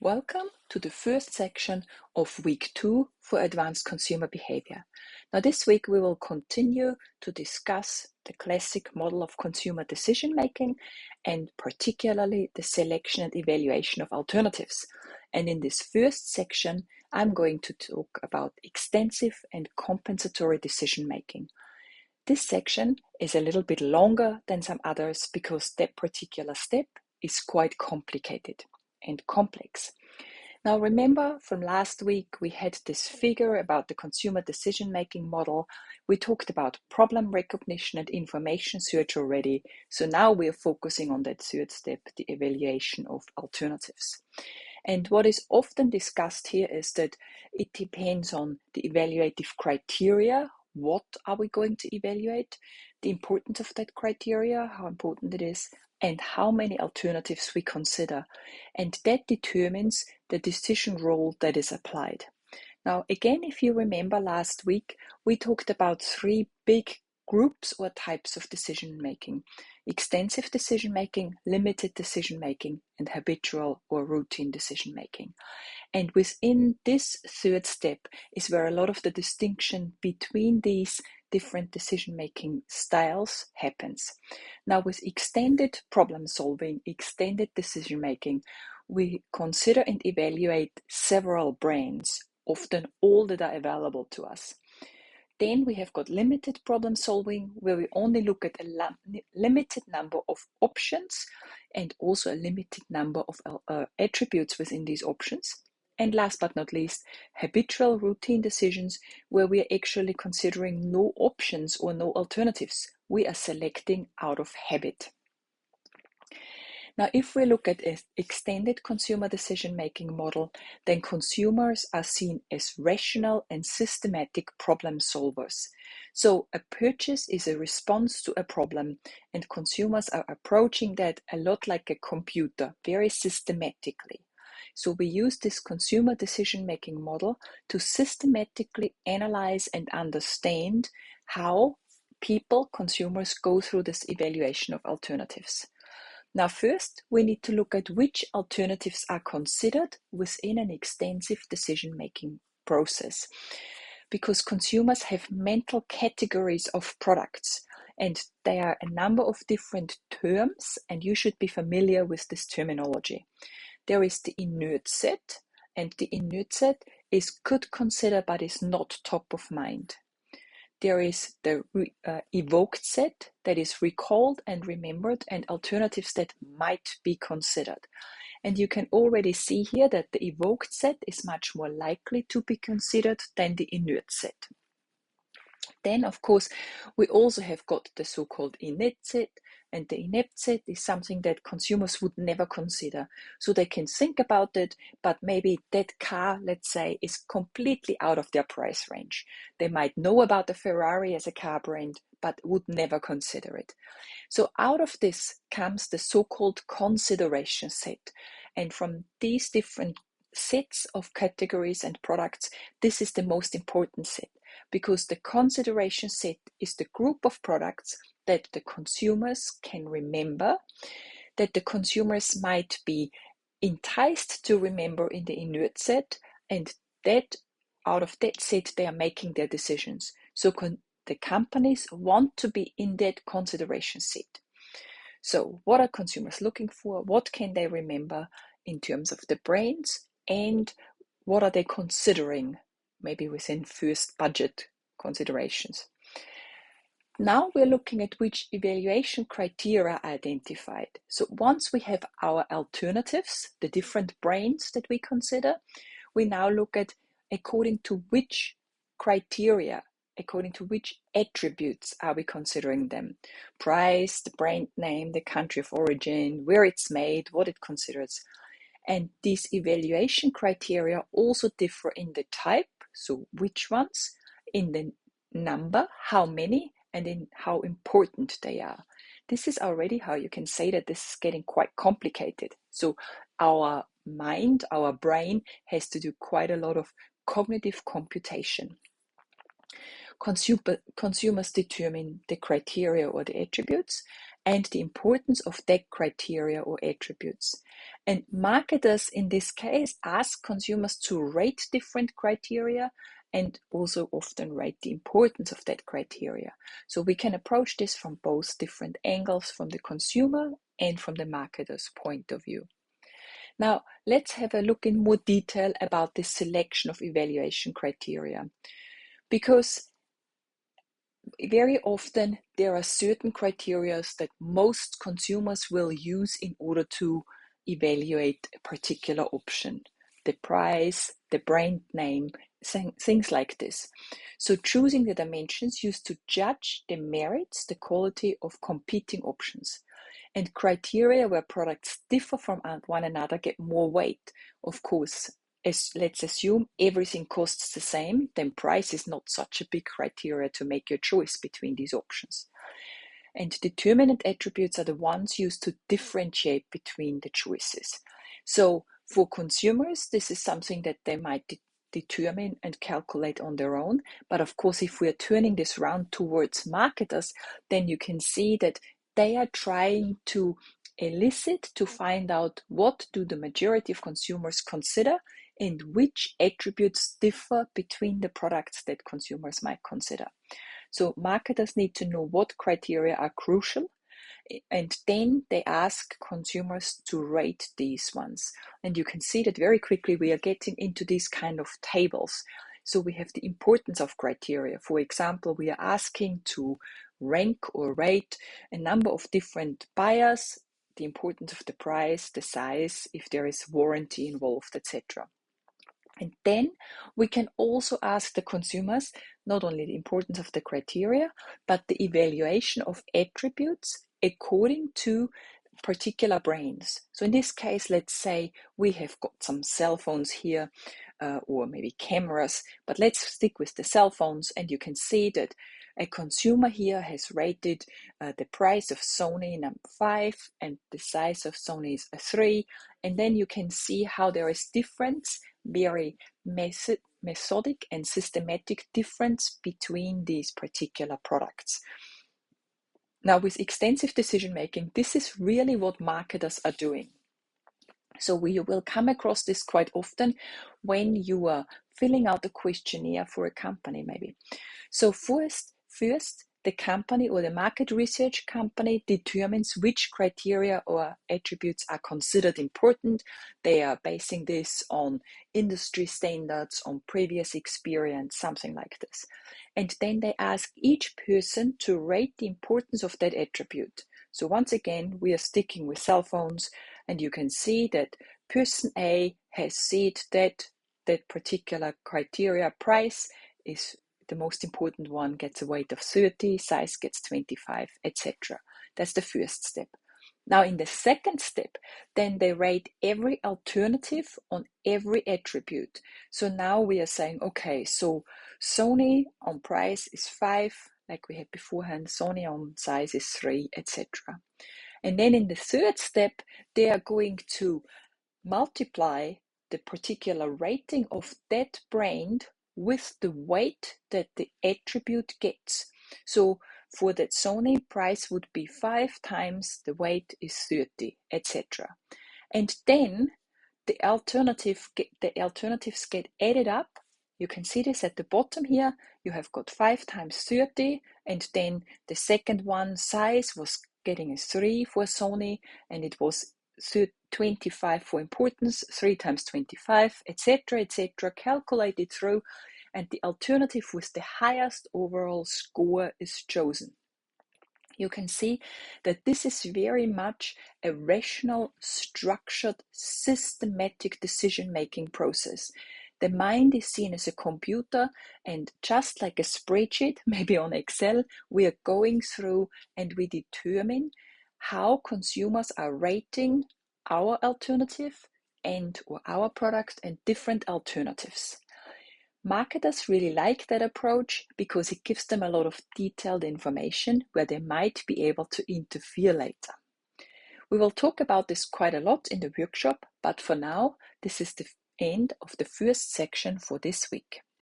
Welcome to the first section of week 2 for advanced consumer behavior. Now this week we will continue to discuss the classic model of consumer decision making and particularly the selection and evaluation of alternatives. And in this first section I'm going to talk about extensive and compensatory decision making. This section is a little bit longer than some others because that particular step is quite complicated and complex. Now remember from last week we had this figure about the consumer decision-making model. We talked about problem recognition and information search already. So now we are focusing on that third step, the evaluation of alternatives. And what is often discussed here is that it depends on the evaluative criteria. What are we going to evaluate? The importance of that criteria, how important it is, and how many alternatives we consider. And that determines the decision rule that is applied. Now, again, if you remember last week, we talked about 3 big groups or types of decision making: extensive decision making, limited decision making, and habitual or routine decision making. And within this third step is where a lot of the distinction between these different decision-making styles happens. Now, with extended problem solving, extended decision-making, we consider and evaluate several brains, often all that are available to us. Then we have got limited problem solving, where we only look at a limited number of options and also a limited number of attributes within these options. And last but not least, habitual routine decisions, where we are actually considering no options or no alternatives. We are selecting out of habit. Now, if we look at an extended consumer decision-making model, then consumers are seen as rational and systematic problem solvers. So a purchase is a response to a problem, and consumers are approaching that a lot like a computer, very systematically. So we use this consumer decision-making model to systematically analyze and understand how people, consumers, go through this evaluation of alternatives. Now, first, we need to look at which alternatives are considered within an extensive decision-making process, because consumers have mental categories of products, and there are a number of different terms, and you should be familiar with this terminology. There is the inert set, and the inert set is could consider but is not top of mind. There is the evoked set that is recalled and remembered, and alternatives that might be considered. And you can already see here that the evoked set is much more likely to be considered than the inert set. Then, of course, we also have got the so-called inept set, and the inept set is something that consumers would never consider. So they can think about it, but maybe that car, let's say, is completely out of their price range. They might know about the Ferrari as a car brand, but would never consider it. So out of this comes the so-called consideration set. And from these different sets of categories and products, this is the most important set, because the consideration set is the group of products that the consumers can remember, that the consumers might be enticed to remember in the inert set, and that out of that set they are making their decisions. So the companies want to be in that consideration set. So what are consumers looking for? What can they remember in terms of the brains? And what are they considering, maybe within first budget considerations? Now we're looking at which evaluation criteria are identified. So once we have our alternatives, the different brains that we consider, we now look at according to which criteria, according to which attributes are we considering them. Price, the brand name, the country of origin, where it's made, what it considers. And these evaluation criteria also differ in the type, so which ones, in the number, how many, and in how important they are. This is already how you can say that this is getting quite complicated. So our mind, our brain has to do quite a lot of cognitive computation. Consumers determine the criteria or the attributes, and the importance of that criteria or attributes. And marketers in this case ask consumers to rate different criteria and also often rate the importance of that criteria. So we can approach this from both different angles, from the consumer and from the marketer's point of view. Now, let's have a look in more detail about the selection of evaluation criteria, because very often there are certain criteria that most consumers will use in order to evaluate a particular option. The price, the brand name, things like this. So choosing the dimensions used to judge the merits, the quality of competing options. And criteria where products differ from one another get more weight. Of course, let's assume everything costs the same, then price is not such a big criteria to make your choice between these options. And determinant attributes are the ones used to differentiate between the choices. So for consumers, this is something that they might determine and calculate on their own. But of course, if we are turning this round towards marketers, then you can see that they are trying to elicit, to find out what do the majority of consumers consider and which attributes differ between the products that consumers might consider. So marketers need to know what criteria are crucial, and then they ask consumers to rate these ones. And you can see that very quickly we are getting into these kind of tables. So we have the importance of criteria. For example, we are asking to rank or rate a number of different buyers, the importance of the price, the size, if there is warranty involved, etc. And then we can also ask the consumers not only the importance of the criteria, but the evaluation of attributes according to particular brands. So in this case, let's say we have got some cell phones here, or maybe cameras, but let's stick with the cell phones, and you can see that a consumer here has rated the price of Sony number 5 and the size of Sony is a 3, and then you can see how there is difference, very methodic and systematic difference between these particular products. Now, with extensive decision making, this is really what marketers are doing. So you will come across this quite often when you are filling out a questionnaire for a company, maybe. So first, the company or the market research company determines which criteria or attributes are considered important. They are basing this on industry standards, on previous experience, something like this. And then they ask each person to rate the importance of that attribute. So once again, we are sticking with cell phones, and you can see that person A has said that that particular criteria, price is the most important one, gets a weight of 30, size gets 25, etc. That's the first step. Now in the second step, then they rate every alternative on every attribute. So now we are saying, okay, so Sony on price is 5, like we had beforehand, Sony on size is 3, etc. And then in the third step, they are going to multiply the particular rating of that brand with the weight that the attribute gets. So for that Sony, price would be 5 times the weight is 30, etc. And then the alternatives get added up. You can see this at the bottom here. You have got 5 times 30, and then the second one, size, was getting a 3 for Sony, and it was 25 for importance, 3 times 25, etc., etc., calculated through, and the alternative with the highest overall score is chosen. You can see that this is very much a rational, structured, systematic decision-making process. The mind is seen as a computer, and just like a spreadsheet, maybe on Excel, we are going through and we determine how consumers are rating our alternative or our product and different alternatives. Marketers really like that approach because it gives them a lot of detailed information where they might be able to interfere later. We will talk about this quite a lot in the workshop, but for now, this is the end of the first section for this week.